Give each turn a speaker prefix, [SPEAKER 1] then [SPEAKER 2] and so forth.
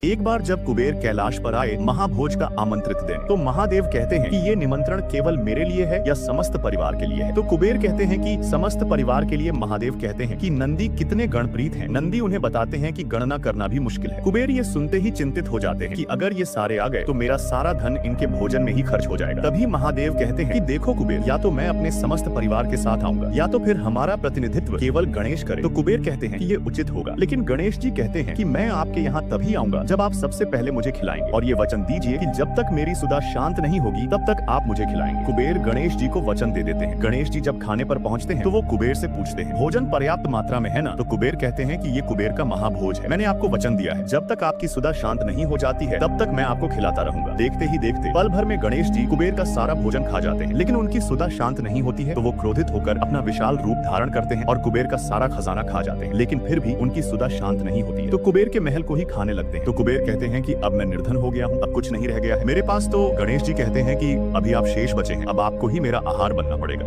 [SPEAKER 1] एक बार जब कुबेर कैलाश पर आए महाभोज का आमंत्रित देने, तो महादेव कहते हैं कि ये निमंत्रण केवल मेरे लिए है या समस्त परिवार के लिए है। तो कुबेर कहते हैं कि समस्त परिवार के लिए। महादेव कहते हैं कि नंदी कितने गणप्रीत हैं। नंदी उन्हें बताते हैं कि गणना करना भी मुश्किल है। कुबेर ये सुनते ही चिंतित हो जाते हैं कि अगर ये सारे आ गए तो मेरा सारा धन इनके भोजन में ही खर्च हो जाएगा। तभी महादेव कहते हैं कि देखो कुबेर, या तो मैं अपने समस्त परिवार के साथ आऊंगा या तो फिर हमारा प्रतिनिधित्व केवल गणेश करे। तो कुबेर कहते हैं कि ये उचित होगा, लेकिन गणेश जी कहते हैं कि मैं आपके यहाँ तभी आऊंगा जब आप सबसे पहले मुझे खिलाएंगे, और ये वचन दीजिए कि जब तक मेरी सुधा शांत नहीं होगी तब तक आप मुझे खिलाएंगे। कुबेर गणेश जी को वचन दे देते हैं। गणेश जी जब खाने पर पहुंचते हैं तो वो कुबेर से पूछते हैं, भोजन पर्याप्त मात्रा में है ना? तो कुबेर कहते हैं कि ये कुबेर का महाभोज है। मैंने आपको वचन दिया है, जब तक आपकी सुधा शांत नहीं हो जाती है तब तक मैं आपको खिलाता रहूंगा। देखते ही देखते पल भर में गणेश जी कुबेर का सारा भोजन खा जाते हैं, लेकिन उनकी सुधा शांत नहीं होती है। तो वो क्रोधित होकर अपना विशाल रूप धारण करते हैं और कुबेर का सारा खजाना खा जाते हैं, लेकिन फिर भी उनकी सुधा शांत नहीं होती है। तो कुबेर के महल को ही खाने लगते हैं। तो कुबेर कहते हैं कि अब मैं निर्धन हो गया हूँ, अब कुछ नहीं रह गया है मेरे पास। तो गणेश जी कहते हैं कि अभी आप शेष बचे हैं, अब आपको ही मेरा आहार बनना पड़ेगा।